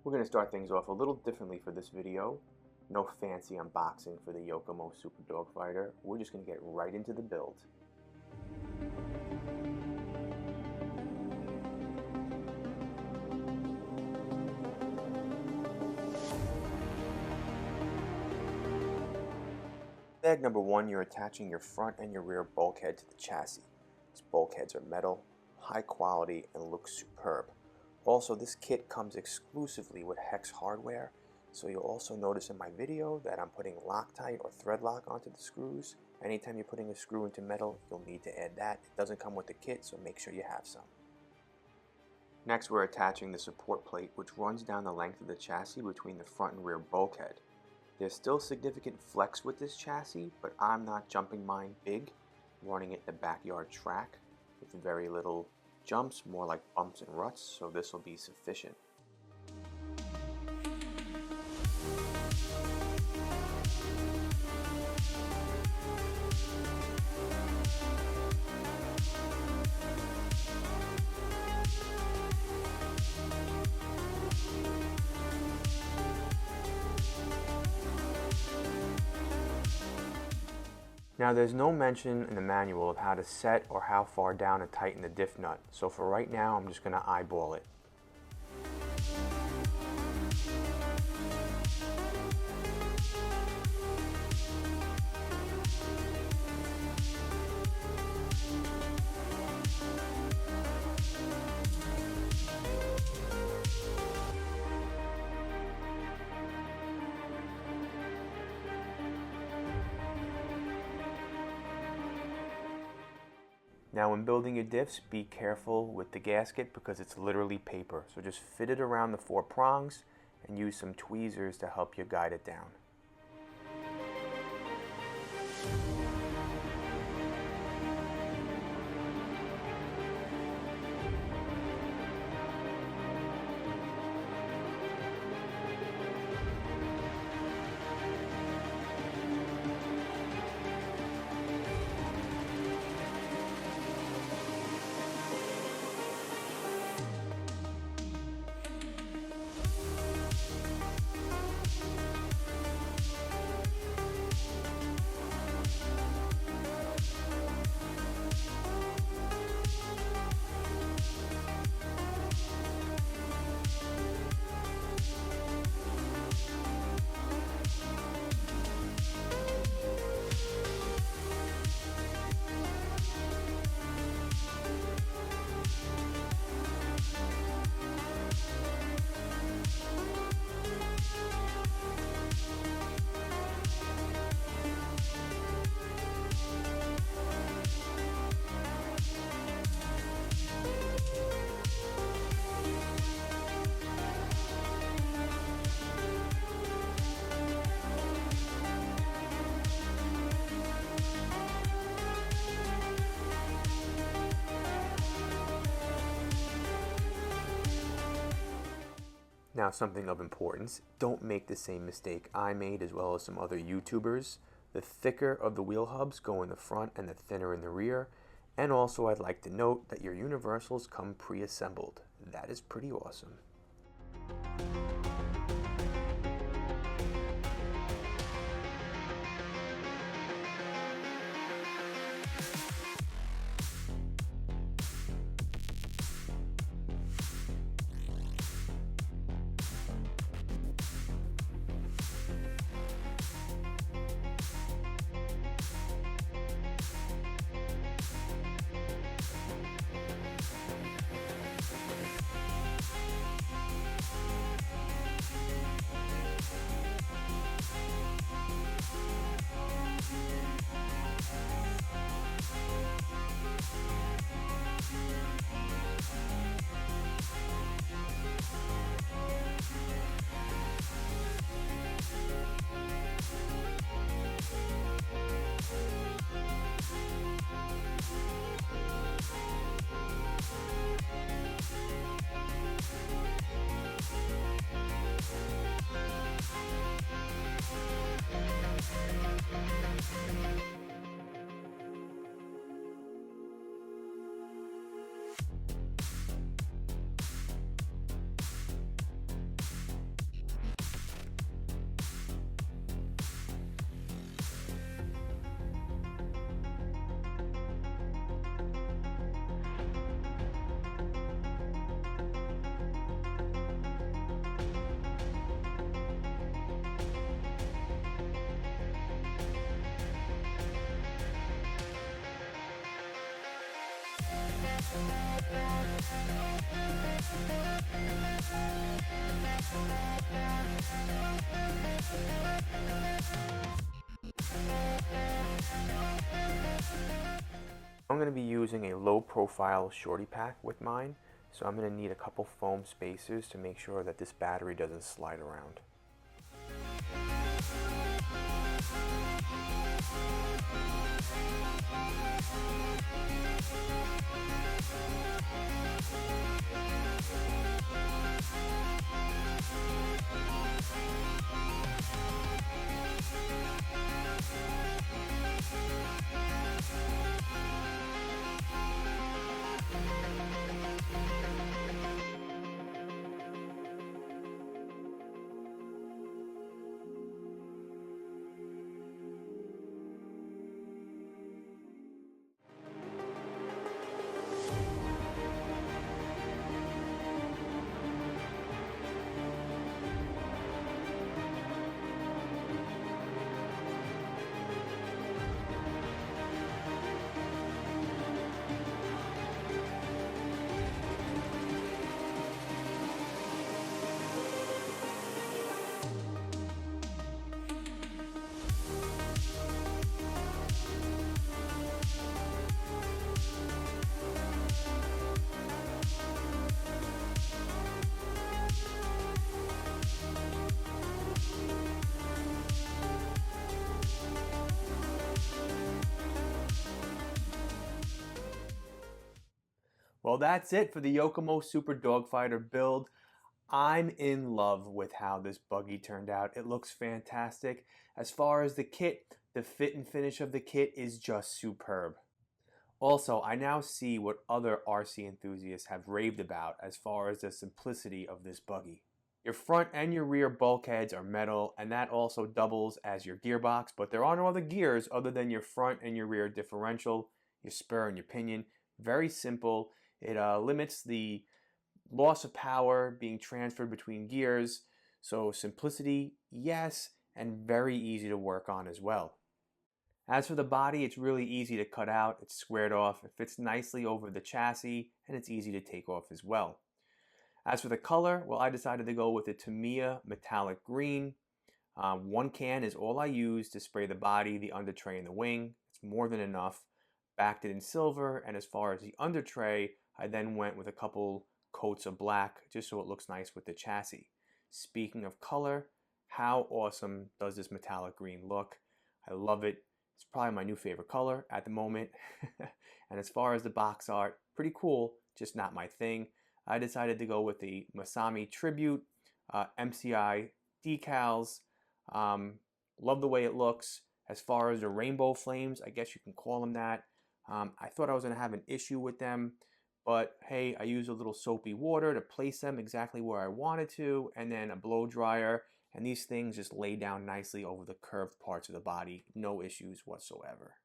We're going to start things off a little differently for this video. No fancy unboxing for the Yokomo Super Dogfighter. We're just going to get right into the build. Bag number one, you're attaching your front and your rear bulkhead to the chassis. These bulkheads are metal, high quality, and look superb. Also, this kit comes exclusively with hex hardware, so you'll also notice in my video that I'm putting Loctite or thread lock onto the screws. Anytime you're putting a screw into metal, you'll need to add that. It doesn't come with the kit, so make sure you have some. Next, we're attaching the support plate, which runs down the length of the chassis between the front and rear bulkhead. There's still significant flex with this chassis, but I'm not jumping mine big, running it in the backyard track with very little jumps, more like bumps and ruts, so this will be sufficient. Now there's no mention in the manual of how to set or how far down to tighten the diff nut, so for right now I'm just going to eyeball it. Now when building your diffs, be careful with the gasket because it's literally paper. So just fit it around the 4 prongs and use some tweezers to help you guide it down. Now something of importance, don't make the same mistake I made as well as some other YouTubers. The thicker of the wheel hubs go in the front and the thinner in the rear. And also I'd like to note that your universals come pre-assembled. That is pretty awesome. I'm going to be using a low profile shorty pack with mine, so I'm going to need a couple foam spacers to make sure that this battery doesn't slide around. Well, that's it for the Yokomo Super Dogfighter build. I'm in love with how this buggy turned out. It looks fantastic. As far as the kit, the fit and finish of the kit is just superb. Also, I now see what other RC enthusiasts have raved about as far as the simplicity of this buggy. Your front and your rear bulkheads are metal, and that also doubles as your gearbox, but there are no other gears other than your front and your rear differential, your spur and your pinion. Very simple. It limits the loss of power being transferred between gears. So simplicity, yes, and very easy to work on as well. As for the body, it's really easy to cut out. It's squared off. It fits nicely over the chassis, and it's easy to take off as well. As for the color, well, I decided to go with the Tamiya metallic green. One can is all I use to spray the body, the under tray, and the wing. It's more than enough. Backed it in silver, and as far as the under tray, I then went with a couple coats of black just so it looks nice with the chassis. Speaking of color, how awesome does this metallic green look? I love it. It's probably my new favorite color at the moment. And as far as the box art, pretty cool, just not my thing. I decided to go with the Masami Tribute MCI decals. Love the way it looks. As far as the rainbow flames, I guess you can call them that. I thought I was going to have an issue with them, but hey, I used a little soapy water to place them exactly where I wanted to, and then a blow dryer, and these things just lay down nicely over the curved parts of the body. No issues whatsoever.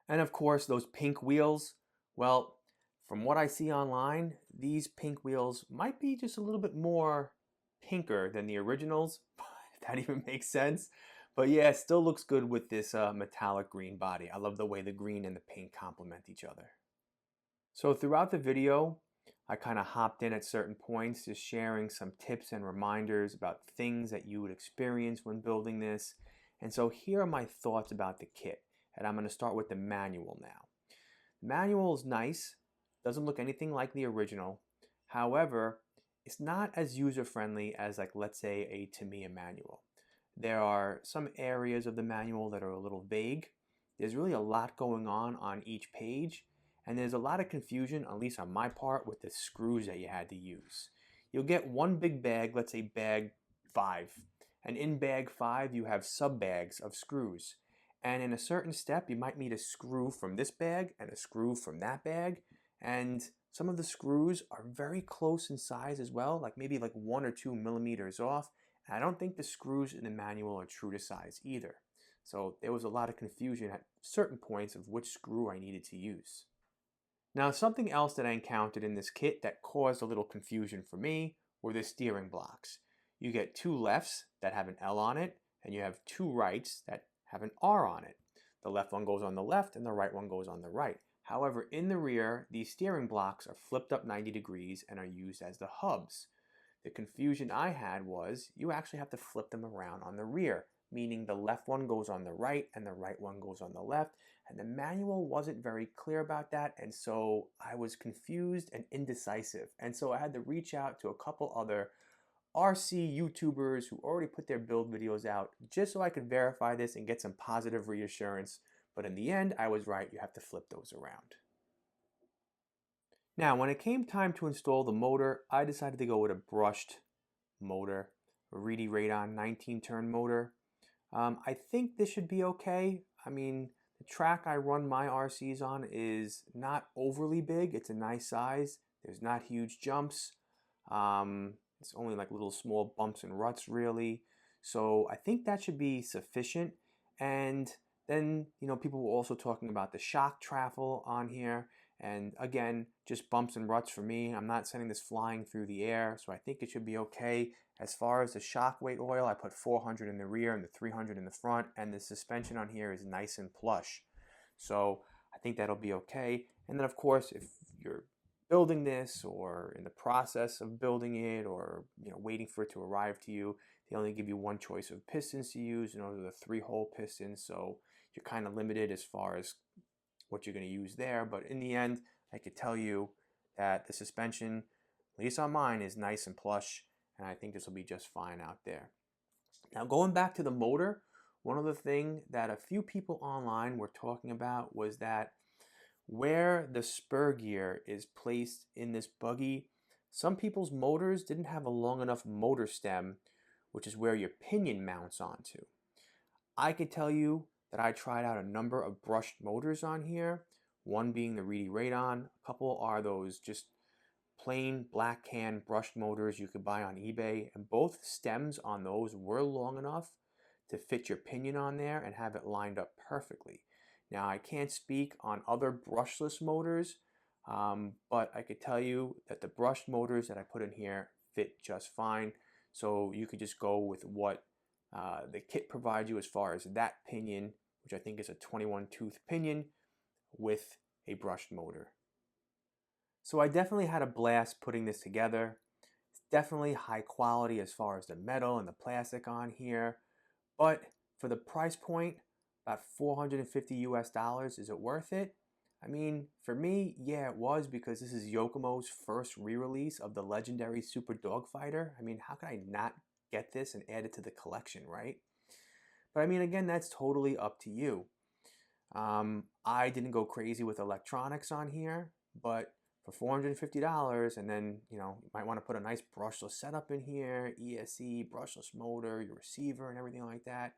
And of course, those pink wheels, well, from what I see online, these pink wheels might be just a little bit more pinker than the originals, if that even makes sense. But yeah, it still looks good with this metallic green body. I love the way the green and the pink complement each other. So throughout the video, I kind of hopped in at certain points, just sharing some tips and reminders about things that you would experience when building this. And so here are my thoughts about the kit. And I'm going to start with the manual now. The manual is nice, doesn't look anything like the original. However, it's not as user-friendly as, like, let's say a Tamiya manual. There are some areas of the manual that are a little vague. There's really a lot going on each page, and there's a lot of confusion, at least on my part, with the screws that you had to use. You'll get one big bag, let's say bag 5, and in bag 5 you have sub-bags of screws. And in a certain step, you might need a screw from this bag and a screw from that bag. And some of the screws are very close in size as well, like maybe like 1 or 2 millimeters off. And I don't think the screws in the manual are true to size either. So there was a lot of confusion at certain points of which screw I needed to use. Now, something else that I encountered in this kit that caused a little confusion for me were the steering blocks. You get 2 lefts that have an L on it, and you have 2 rights that have an R on it. The left one goes on the left and the right one goes on the right. However, in the rear, these steering blocks are flipped up 90 degrees and are used as the hubs. The confusion I had was you actually have to flip them around on the rear, meaning the left one goes on the right and the right one goes on the left, and the manual wasn't very clear about that, and so I was confused and indecisive, and so I had to reach out to a couple other RC YouTubers who already put their build videos out just so I could verify this and get some positive reassurance, but in the end I was right, you have to flip those around. Now, when it came time to install the motor, I decided to go with a brushed motor, a Rerelease 19-turn motor. I think this should be okay. I mean, the track I run my RCs on is not overly big. It's a nice size. There's not huge jumps. It's only like little small bumps and ruts really. So I think that should be sufficient. And then, people were also talking about the shock travel on here. And again, just bumps and ruts for me. I'm not sending this flying through the air, so I think it should be okay. As far as the shock weight oil, I put 400 in the rear and the 300 in the front, and the suspension on here is nice and plush. So I think that'll be okay. And then of course, if you're building this or in the process of building it or waiting for it to arrive to you, they only give you one choice of pistons to use, and those are the 3-hole pistons, so you're kind of limited as far as what you're going to use there. But in the end, I could tell you that the suspension, at least on mine, is nice and plush, and I think this will be just fine out there. Now, going back to the motor, one other thing that a few people online were talking about was that where the spur gear is placed in this buggy, some people's motors didn't have a long enough motor stem, which is where your pinion mounts onto. I could tell you that I tried out a number of brushed motors on here, one being the Rerelease. A couple are those just plain black can brushed motors you could buy on eBay, and both stems on those were long enough to fit your pinion on there and have it lined up perfectly. Now, I can't speak on other brushless motors, but I could tell you that the brushed motors that I put in here fit just fine, so you could just go with what the kit provides you as far as that pinion, which I think is a 21 tooth pinion with a brushed motor. So I definitely had a blast putting this together. It's definitely high quality as far as the metal and the plastic on here, but for the price point, about $450 US, is it worth it? I mean, for me, yeah, it was, because this is Yokomo's first re-release of the legendary Super Dogfighter. I mean, how could I not get this and add it to the collection, right? But I mean, again, that's totally up to you. I didn't go crazy with electronics on here, but for $450, and then, you might want to put a nice brushless setup in here, ESC, brushless motor, your receiver, and everything like that.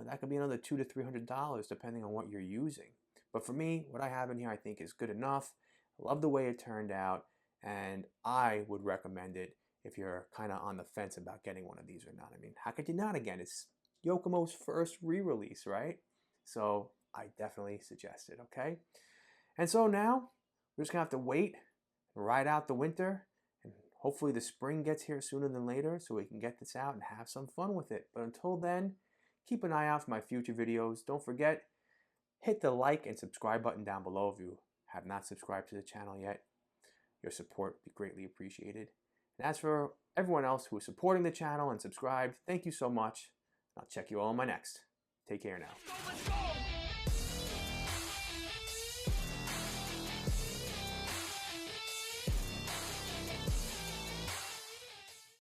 That could be another $200 to $300 depending on what you're using. But for me, what I have in here I think is good enough. I love the way it turned out, and I would recommend it if you're kind of on the fence about getting one of these or not. I mean, how could you not? Again, it's Yokomo's first re-release, right? So I definitely suggest it, okay? And so now we're just gonna have to wait and ride out the winter, and hopefully the spring gets here sooner than later so we can get this out and have some fun with it. But until then, keep an eye out for my future videos. Don't forget, hit the like and subscribe button down below if you have not subscribed to the channel yet. Your support would be greatly appreciated. And as for everyone else who is supporting the channel and subscribed, thank you so much. I'll check you all in my next. Take care now.